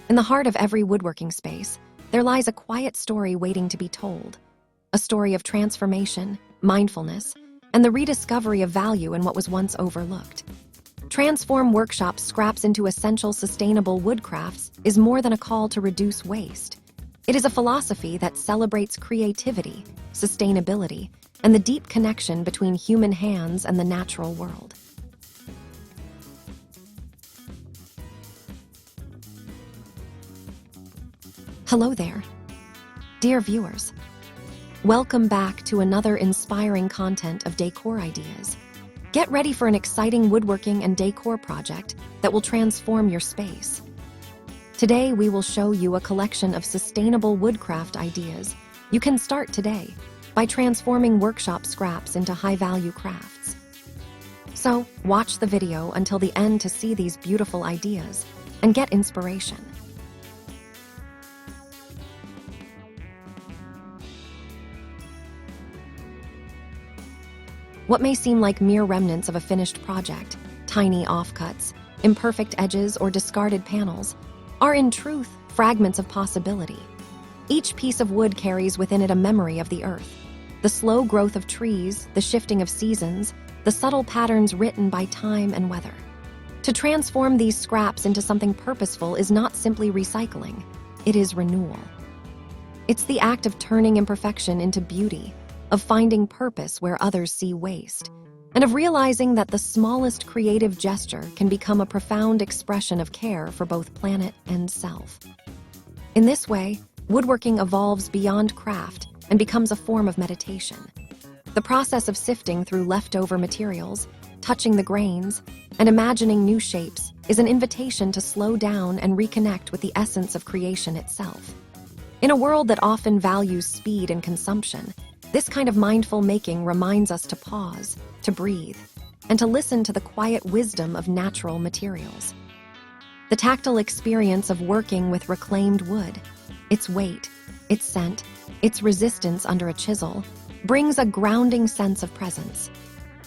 In the heart of every woodworking space, there lies a quiet story waiting to be told. A story of transformation, mindfulness, and the rediscovery of value in what was once overlooked. Transform Workshop's Scraps into Essential Sustainable Woodcrafts is more than a call to reduce waste. It is a philosophy that celebrates creativity, sustainability, and the deep connection between human hands and the natural world. Hello there, dear viewers. Welcome back to another inspiring content of Decor Ideas. Get ready for an exciting woodworking and decor project that will transform your space. Today, we will show you a collection of sustainable woodcraft ideas you can start today by transforming workshop scraps into high-value crafts. So, watch the video until the end to see these beautiful ideas and get inspiration. What may seem like mere remnants of a finished project, tiny offcuts, imperfect edges, or discarded panels, are in truth fragments of possibility. Each piece of wood carries within it a memory of the earth, the slow growth of trees, the shifting of seasons, the subtle patterns written by time and weather. To transform these scraps into something purposeful is not simply recycling, it is renewal. It's the act of turning imperfection into beauty, of finding purpose where others see waste, and of realizing that the smallest creative gesture can become a profound expression of care for both planet and self. In this way, woodworking evolves beyond craft and becomes a form of meditation. The process of sifting through leftover materials, touching the grains, and imagining new shapes is an invitation to slow down and reconnect with the essence of creation itself. In a world that often values speed and consumption, this kind of mindful making reminds us to pause, to breathe, and to listen to the quiet wisdom of natural materials. The tactile experience of working with reclaimed wood, its weight, its scent, its resistance under a chisel, brings a grounding sense of presence.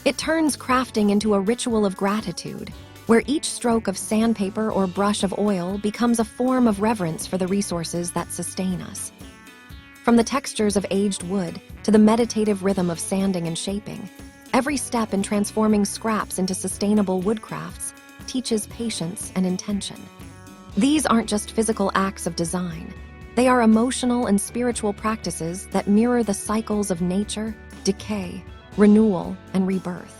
It turns crafting into a ritual of gratitude, where each stroke of sandpaper or brush of oil becomes a form of reverence for the resources that sustain us. From the textures of aged wood to the meditative rhythm of sanding and shaping, every step in transforming scraps into sustainable woodcrafts teaches patience and intention. These aren't just physical acts of design. They are emotional and spiritual practices that mirror the cycles of nature, decay, renewal, and rebirth.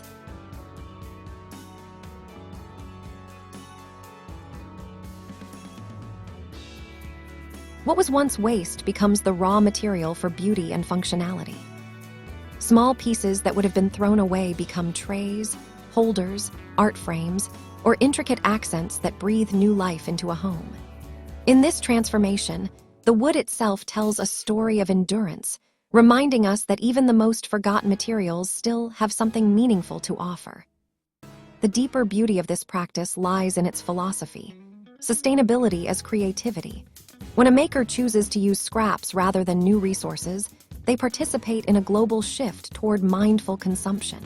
What was once waste becomes the raw material for beauty and functionality. Small pieces that would have been thrown away become trays, holders, art frames, or intricate accents that breathe new life into a home. In this transformation, the wood itself tells a story of endurance, reminding us that even the most forgotten materials still have something meaningful to offer. The deeper beauty of this practice lies in its philosophy: sustainability as creativity. When a maker chooses to use scraps rather than new resources, they participate in a global shift toward mindful consumption.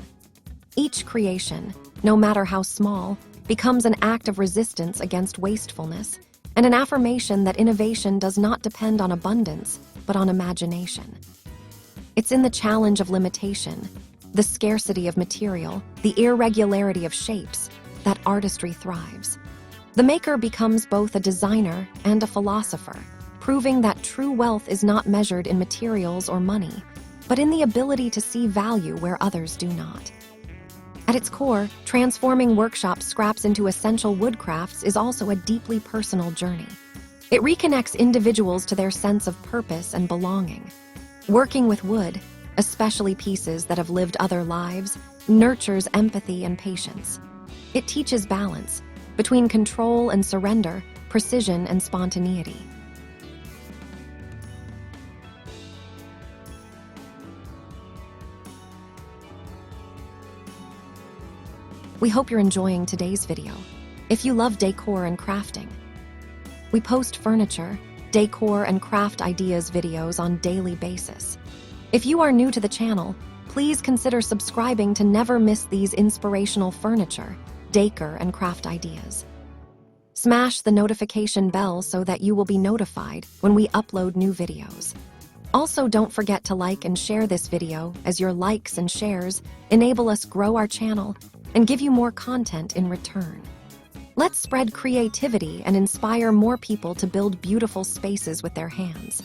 Each creation, no matter how small, becomes an act of resistance against wastefulness and an affirmation that innovation does not depend on abundance, but on imagination. It's in the challenge of limitation, the scarcity of material, the irregularity of shapes, that artistry thrives. The maker becomes both a designer and a philosopher, proving that true wealth is not measured in materials or money, but in the ability to see value where others do not. At its core, transforming workshop scraps into essential woodcrafts is also a deeply personal journey. It reconnects individuals to their sense of purpose and belonging. Working with wood, especially pieces that have lived other lives, nurtures empathy and patience. It teaches balance between control and surrender, precision and spontaneity. We hope you're enjoying today's video. If you love decor and crafting, we post furniture, decor, and craft ideas videos on a daily basis. If you are new to the channel, please consider subscribing to never miss these inspirational furniture, decor, and craft ideas. Smash the notification bell so that you will be notified when we upload new videos. Also, don't forget to like and share this video, as your likes and shares enable us grow our channel and give you more content in return. Let's spread creativity and inspire more people to build beautiful spaces with their hands.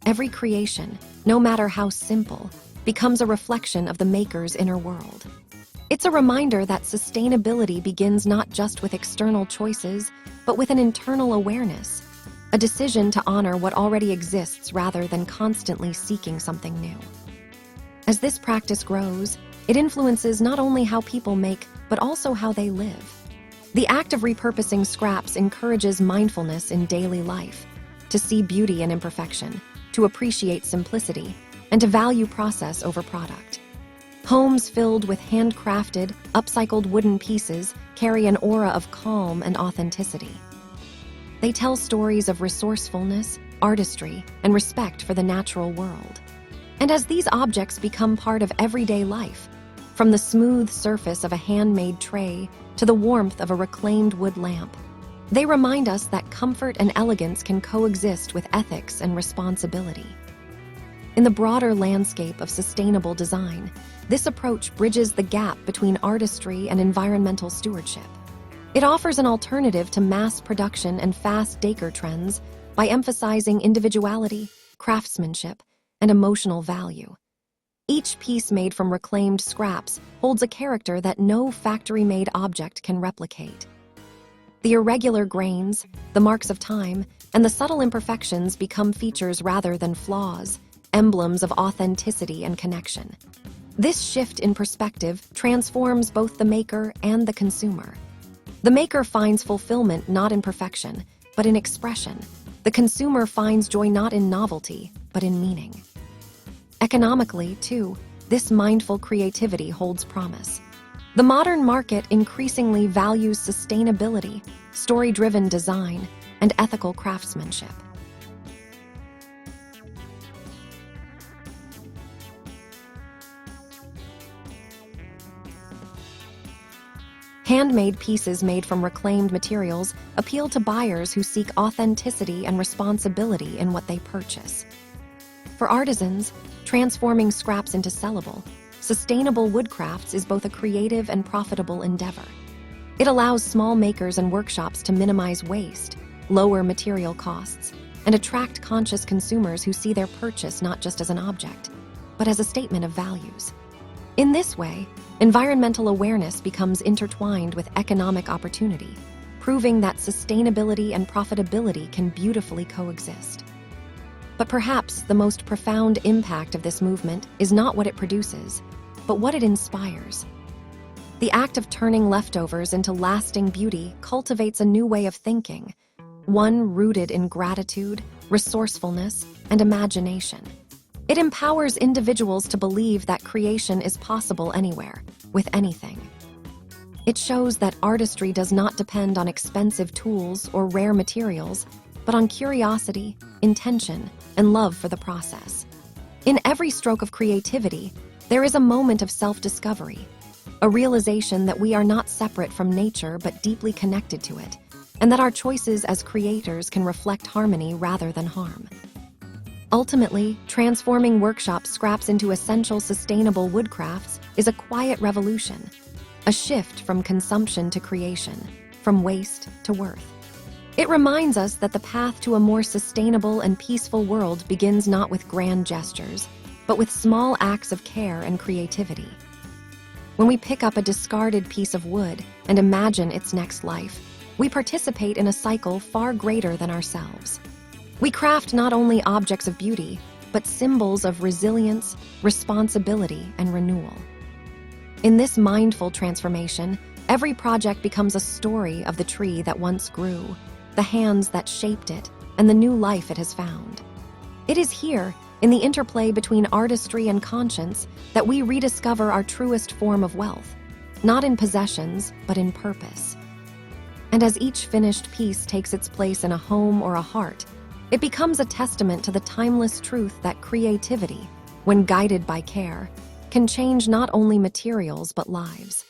Every creation, no matter how simple, becomes a reflection of the maker's inner world. It's a reminder that sustainability begins not just with external choices, but with an internal awareness, a decision to honor what already exists rather than constantly seeking something new. As this practice grows, it influences not only how people make, but also how they live. The act of repurposing scraps encourages mindfulness in daily life, to see beauty in imperfection, to appreciate simplicity, and to value process over product. Homes filled with handcrafted, upcycled wooden pieces carry an aura of calm and authenticity. They tell stories of resourcefulness, artistry, and respect for the natural world. And as these objects become part of everyday life, from the smooth surface of a handmade tray to the warmth of a reclaimed wood lamp, they remind us that comfort and elegance can coexist with ethics and responsibility. In the broader landscape of sustainable design, this approach bridges the gap between artistry and environmental stewardship. It offers an alternative to mass production and fast decor trends by emphasizing individuality, craftsmanship, and emotional value. Each piece made from reclaimed scraps holds a character that no factory-made object can replicate. The irregular grains, the marks of time, and the subtle imperfections become features rather than flaws, emblems of authenticity and connection. This shift in perspective transforms both the maker and the consumer. The maker finds fulfillment not in perfection, but in expression. The consumer finds joy not in novelty, but in meaning. Economically, too, this mindful creativity holds promise. The modern market increasingly values sustainability, story-driven design, and ethical craftsmanship. Handmade pieces made from reclaimed materials appeal to buyers who seek authenticity and responsibility in what they purchase. For artisans, transforming scraps into sellable, sustainable woodcrafts is both a creative and profitable endeavor. It allows small makers and workshops to minimize waste, lower material costs, and attract conscious consumers who see their purchase not just as an object, but as a statement of values. In this way, environmental awareness becomes intertwined with economic opportunity, proving that sustainability and profitability can beautifully coexist. But perhaps the most profound impact of this movement is not what it produces, but what it inspires. The act of turning leftovers into lasting beauty cultivates a new way of thinking, one rooted in gratitude, resourcefulness, and imagination. It empowers individuals to believe that creation is possible anywhere, with anything. It shows that artistry does not depend on expensive tools or rare materials, but on curiosity, intention, and love for the process. In every stroke of creativity, there is a moment of self-discovery, a realization that we are not separate from nature but deeply connected to it, and that our choices as creators can reflect harmony rather than harm. Ultimately, transforming workshop scraps into essential sustainable woodcrafts is a quiet revolution, a shift from consumption to creation, from waste to worth. It reminds us that the path to a more sustainable and peaceful world begins not with grand gestures, but with small acts of care and creativity. When we pick up a discarded piece of wood and imagine its next life, we participate in a cycle far greater than ourselves. We craft not only objects of beauty, but symbols of resilience, responsibility, and renewal. In this mindful transformation, every project becomes a story of the tree that once grew, the hands that shaped it, and the new life it has found. It is here, in the interplay between artistry and conscience, that we rediscover our truest form of wealth, not in possessions, but in purpose. And as each finished piece takes its place in a home or a heart, it becomes a testament to the timeless truth that creativity, when guided by care, can change not only materials but lives.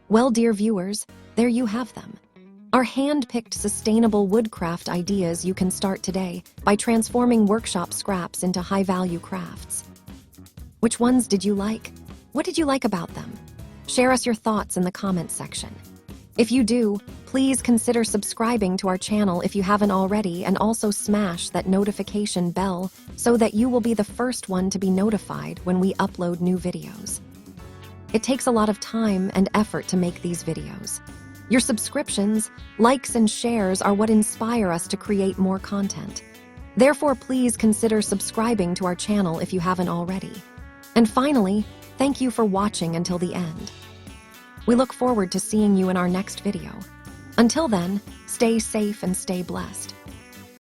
Well, dear viewers, there you have them. Our hand-picked sustainable woodcraft ideas you can start today by transforming workshop scraps into high-value crafts. Which ones did you like? What did you like about them? Share us your thoughts in the comments section. If you do, please consider subscribing to our channel if you haven't already, and also smash that notification bell so that you will be the first one to be notified when we upload new videos. It takes a lot of time and effort to make these videos. Your subscriptions, likes, and shares are what inspire us to create more content. Therefore, please consider subscribing to our channel if you haven't already. And finally, thank you for watching until the end. We look forward to seeing you in our next video. Until then, stay safe and stay blessed.